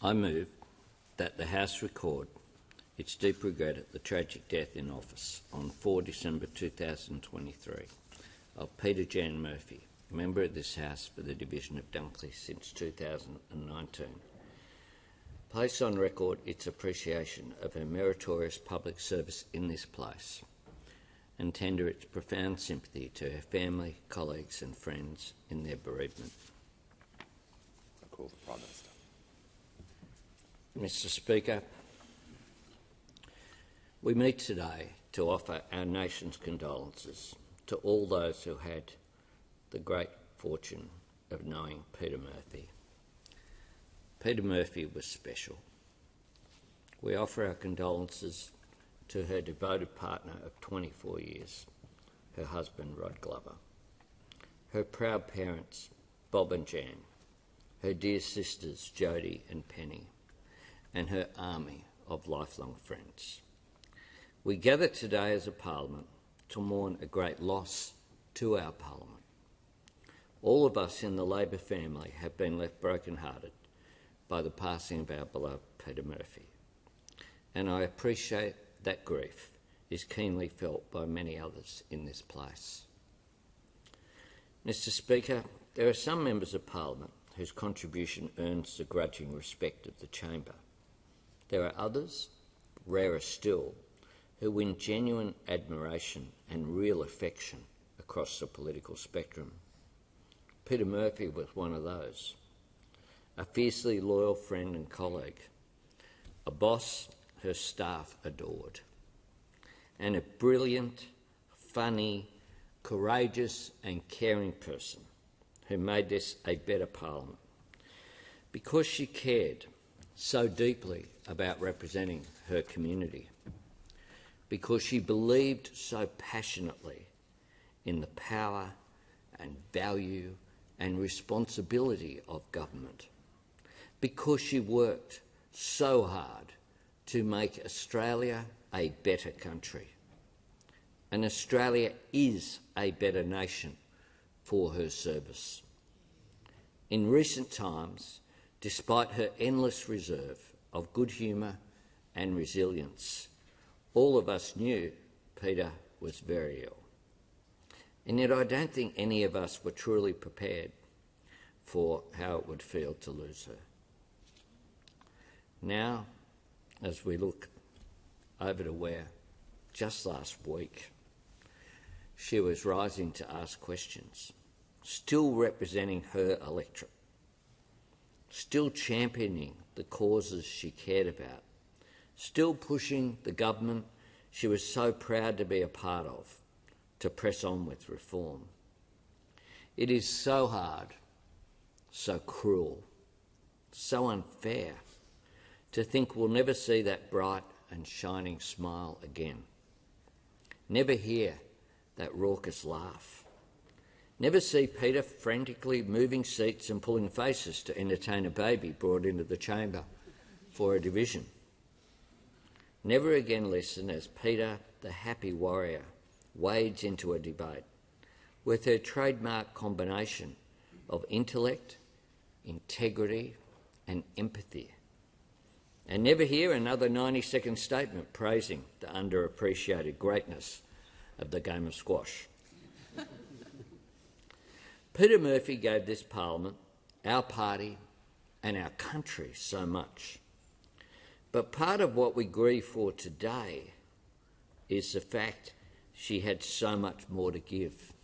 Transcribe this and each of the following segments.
I move that the House record its deep regret at the tragic death in office on 4 December 2023 of Peta Murphy, member of this House for the Division of Dunkley since 2019. Place on record its appreciation of her meritorious public service in this place and tender its profound sympathy to her family, colleagues and friends in their bereavement. I call the Prime Minister. Mr Speaker, we meet today to offer our nation's condolences to all those who had the great fortune of knowing Peta Murphy. Peta Murphy was special. We offer our condolences to her devoted partner of 24 years, her husband Rod Glover, her proud parents Bob and Jan, her dear sisters Jodie and Penny, and her army of lifelong friends. We gather today as a Parliament to mourn a great loss to our Parliament. All of us in the Labor family have been left brokenhearted by the passing of our beloved Peta Murphy, and I appreciate that grief is keenly felt by many others in this place. Mr Speaker, there are some members of Parliament whose contribution earns the grudging respect of the Chamber. There are others, rarer still, who win genuine admiration and real affection across the political spectrum. Peta Murphy was one of those. A fiercely loyal friend and colleague, a boss her staff adored, and a brilliant, funny, courageous and caring person who made this a better Parliament because she cared so deeply about representing her community, because she believed so passionately in the power and value and responsibility of government, because she worked so hard to make Australia a better country. And Australia is a better nation for her service. In recent times, despite her endless reserve of good humour and resilience, all of us knew Peta was very ill. And yet I don't think any of us were truly prepared for how it would feel to lose her. Now, as we look over to where just last week she was rising to ask questions, still representing her electorate, still championing the causes she cared about, still pushing the government she was so proud to be a part of to press on with reform. It is so hard, so cruel, so unfair to think we'll never see that bright and shining smile again, never hear that raucous laugh, never see Peta frantically moving seats and pulling faces to entertain a baby brought into the chamber for a division. Never again listen as Peta, the happy warrior, wades into a debate with her trademark combination of intellect, integrity and empathy, and never hear another 90-second statement praising the underappreciated greatness of the game of squash. Peta Murphy gave this Parliament, our party and our country so much. But part of what we grieve for today is the fact she had so much more to give.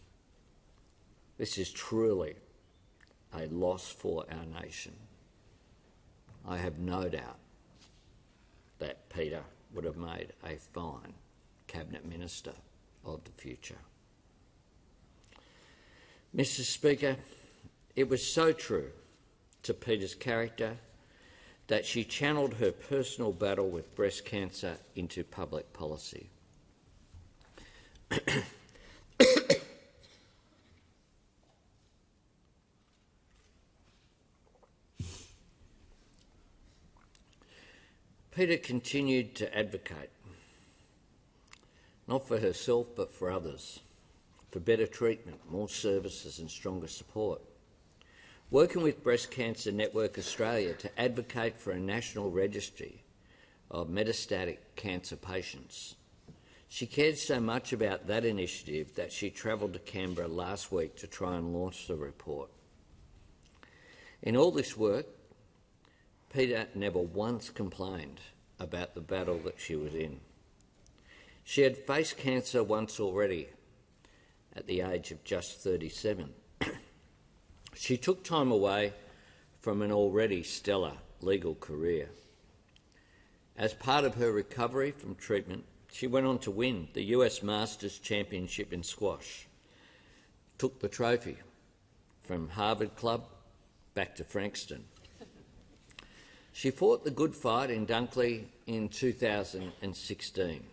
This is truly a loss for our nation. I have no doubt that Peta would have made a fine Cabinet Minister of the future. Mr Speaker, it was so true to Peta's character that she channeled her personal battle with breast cancer into public policy. Peta continued to advocate, not for herself but for others, for better treatment, more services and stronger support. working with Breast Cancer Network Australia to advocate for a national registry of metastatic cancer patients. She cared so much about that initiative that she travelled to Canberra last week to try and launch the report. In all this work, Peta never once complained about the battle that she was in. She had faced cancer once already at the age of just 37. She took time away from an already stellar legal career. As part of her recovery from treatment, she went on to win the US Masters Championship in squash, took the trophy from Harvard Club back to Frankston. She fought the good fight in Dunkley in 2016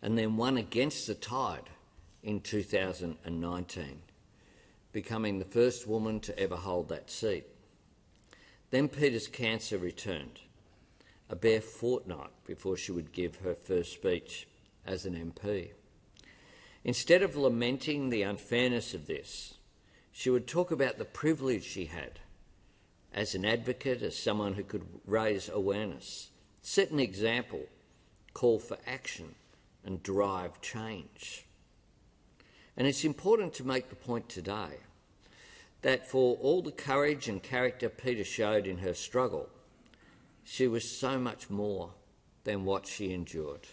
and then won against the tide in 2019, becoming the first woman to ever hold that seat. Then Peta's cancer returned, a bare fortnight before she would give her first speech as an MP. Instead of lamenting the unfairness of this, she would talk about the privilege she had as an advocate, as someone who could raise awareness, set an example, call for action and drive change. And it's important to make the point today that for all the courage and character Peta showed in her struggle, she was so much more than what she endured.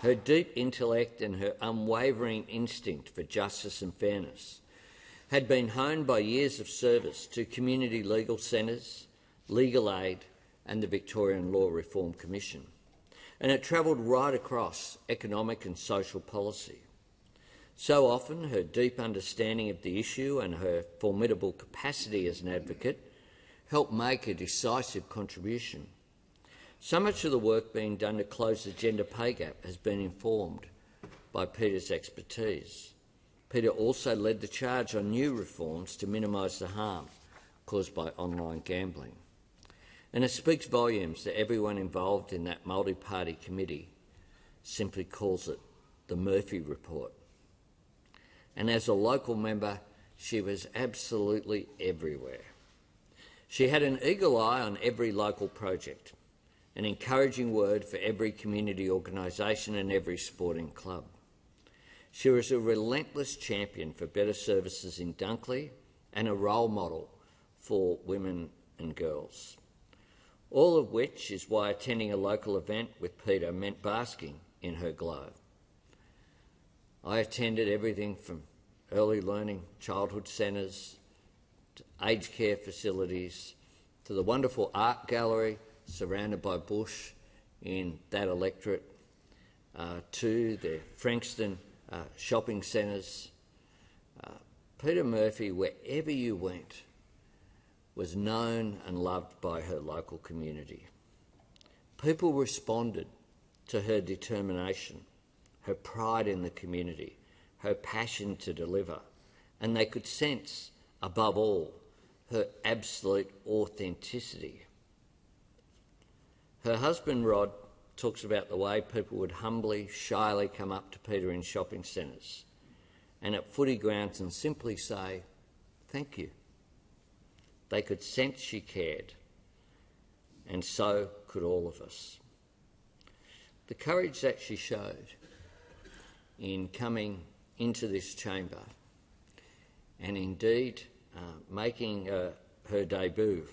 Her deep intellect and her unwavering instinct for justice and fairness had been honed by years of service to community legal centres, legal aid and the Victorian Law Reform Commission. And it travelled right across economic and social policy. So often her deep understanding of the issue and her formidable capacity as an advocate helped make a decisive contribution. So much of the work being done to close the gender pay gap has been informed by Peta's expertise. Peta also led the charge on new reforms to minimise the harm caused by online gambling. And it speaks volumes that everyone involved in that multi-party committee simply calls it the Murphy Report. And as a local member, she was absolutely everywhere. She had an eagle eye on every local project, an encouraging word for every community organisation and every sporting club. She was a relentless champion for better services in Dunkley and a role model for women and girls. All of which is why attending a local event with Peta meant basking in her glow. I attended everything from early learning childhood centres to aged care facilities to the wonderful art gallery surrounded by bush in that electorate, to the Frankston shopping centres. Peta Murphy, wherever you went, was known and loved by her local community. People responded to her determination, her pride in the community, her passion to deliver, and they could sense, above all, her absolute authenticity. Her husband, Rod, talks about the way people would humbly, shyly come up to Peta in shopping centres and at footy grounds and simply say, "Thank you." They could sense she cared, and so could all of us. The courage that she showed in coming into this chamber and indeed making her debut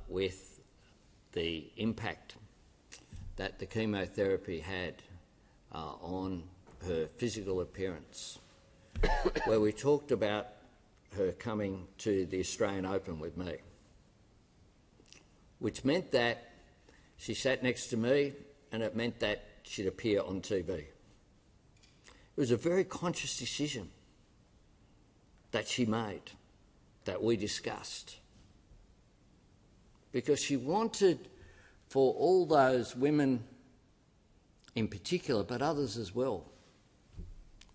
with the impact that the chemotherapy had on her physical appearance, where we talked about her coming to the Australian Open with me, which meant that she sat next to me and it meant that she'd appear on TV. It was a very conscious decision that she made, that we discussed, because she wanted for all those women in particular, but others as well,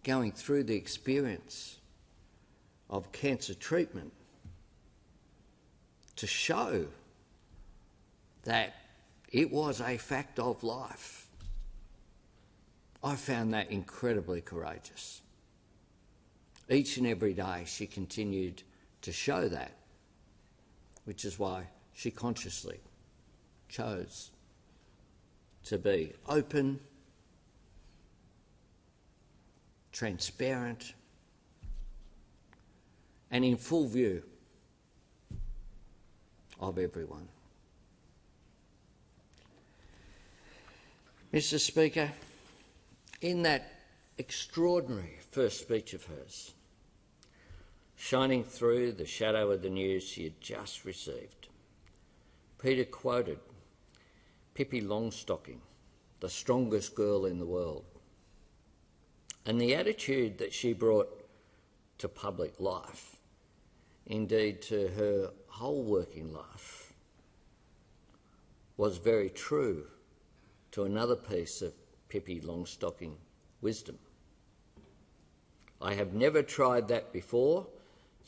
going through the experience of cancer treatment, to show that it was a fact of life. I found that incredibly courageous. Each and every day she continued to show that, which is why she consciously chose to be open, transparent, and in full view of everyone. Mr. Speaker, in that extraordinary first speech of hers, shining through the shadow of the news she had just received, Peta quoted Pippi Longstocking, the strongest girl in the world, and the attitude that she brought to public life, indeed to her whole working life, was very true to another piece of Pippi Longstocking wisdom. I have never tried that before,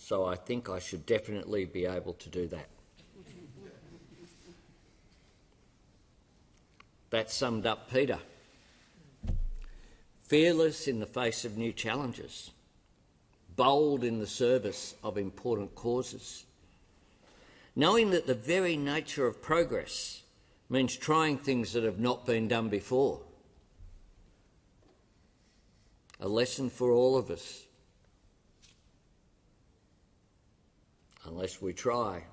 so I think I should definitely be able to do that. That summed up Peta. Fearless in the face of new challenges, bold in the service of important causes, knowing that the very nature of progress means trying things that have not been done before. A lesson for all of us. Unless we try,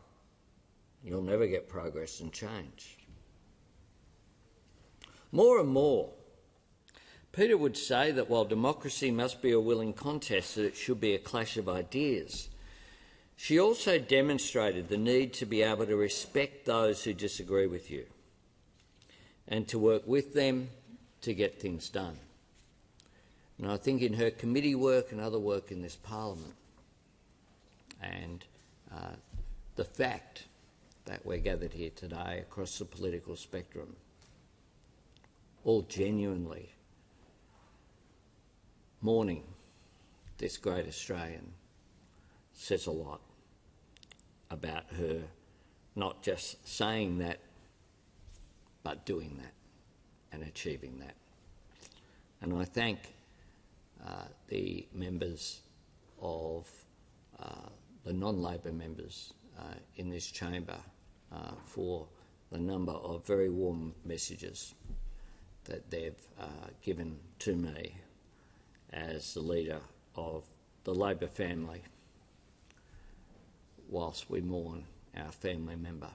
you'll never get progress and change. More and more, Peta would say that while democracy must be a willing contest, that it should be a clash of ideas, she also demonstrated the need to be able to respect those who disagree with you and to work with them to get things done. And I think in her committee work and other work in this Parliament, and the fact that we're gathered here today across the political spectrum, all genuinely mourning this great Australian, says a lot about her not just saying that, but doing that and achieving that. And I thank the members of the non-Labor members in this chamber for the number of very warm messages that they've given to me as the leader of the Labor family whilst we mourn our family member.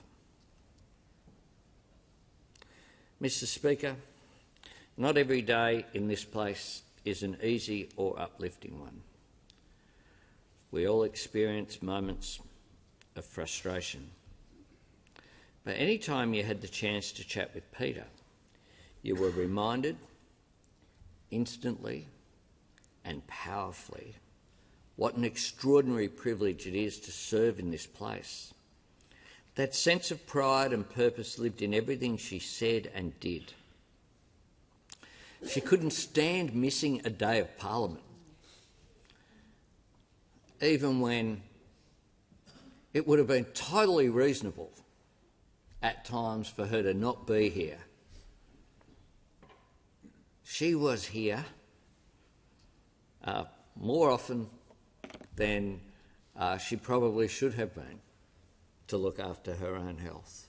Mr. Speaker, not every day in this place is an easy or uplifting one. We all experience moments of frustration. But any time you had the chance to chat with Peta, you were reminded instantly and powerfully what an extraordinary privilege it is to serve in this place. That sense of pride and purpose lived in everything she said and did. She couldn't stand missing a day of Parliament, even when it would have been totally reasonable at times for her to not be here. She was here more often than she probably should have been to look after her own health.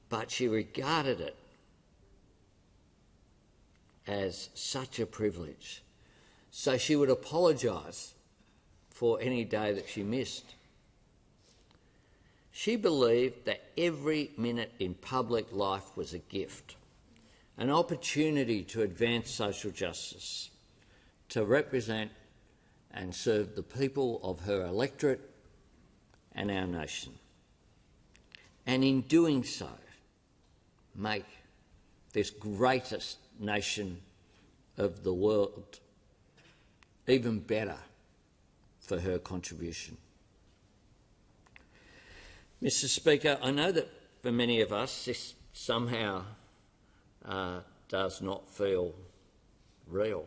But she regarded it as such a privilege. So she would apologise for any day that she missed. She believed that every minute in public life was a gift, an opportunity to advance social justice, to represent and serve the people of her electorate and our nation. And in doing so, make this greatest nation of the world even better for her contribution. Mr. Speaker, I know that for many of us this somehow does not feel real,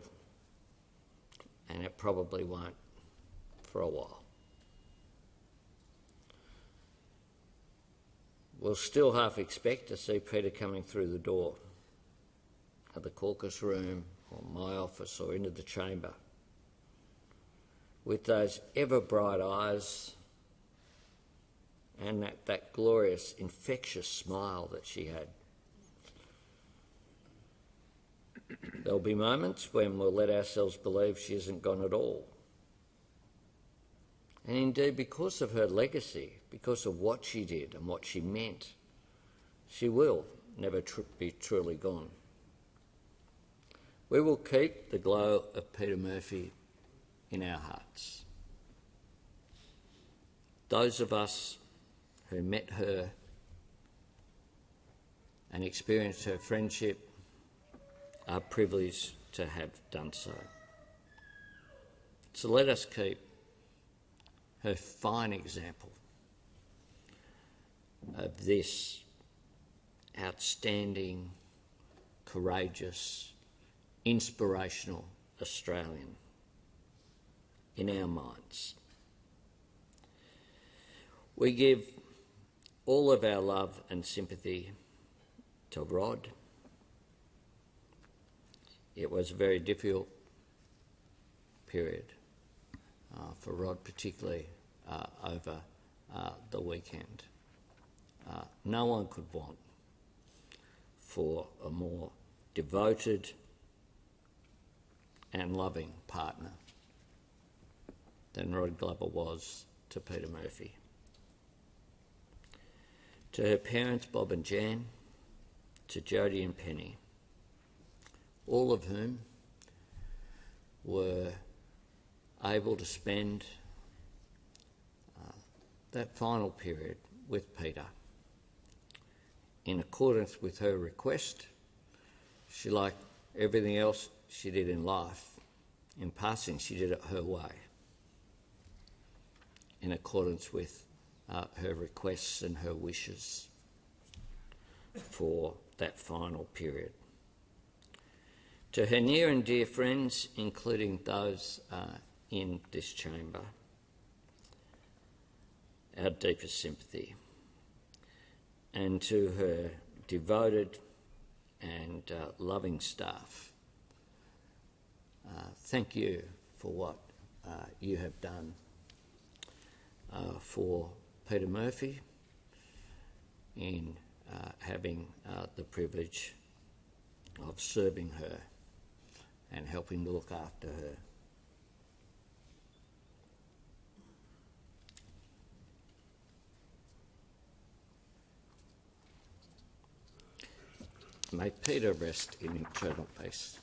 and it probably won't for a while. We'll still half expect to see Peta coming through the door of the caucus room or my office or into the chamber with those ever bright eyes and that glorious, infectious smile that she had. There'll be moments when we'll let ourselves believe she isn't gone at all. And indeed, because of her legacy, because of what she did and what she meant, she will never be truly gone. We will keep the glow of Peta Murphy in our hearts. Those of us who met her and experienced her friendship are privileged to have done so. So let us keep her fine example of this outstanding, courageous, inspirational Australian in our minds. We give all of our love and sympathy to Rod. It was a very difficult period for Rod, particularly over the weekend. No one could want for a more devoted and loving partner than Rod Glover was to Peta Murphy. To her parents, Bob and Jan, to Jodie and Penny, all of whom were able to spend that final period with Peta. In accordance with her request, she, like everything else she did in life, in passing, she did it her way, in accordance with her requests and her wishes for that final period. To her near and dear friends, including those in this chamber, our deepest sympathy. And to her devoted and loving staff, thank you for what you have done for Peta Murphy in having the privilege of serving her and helping to look after her. May Peta rest in eternal peace.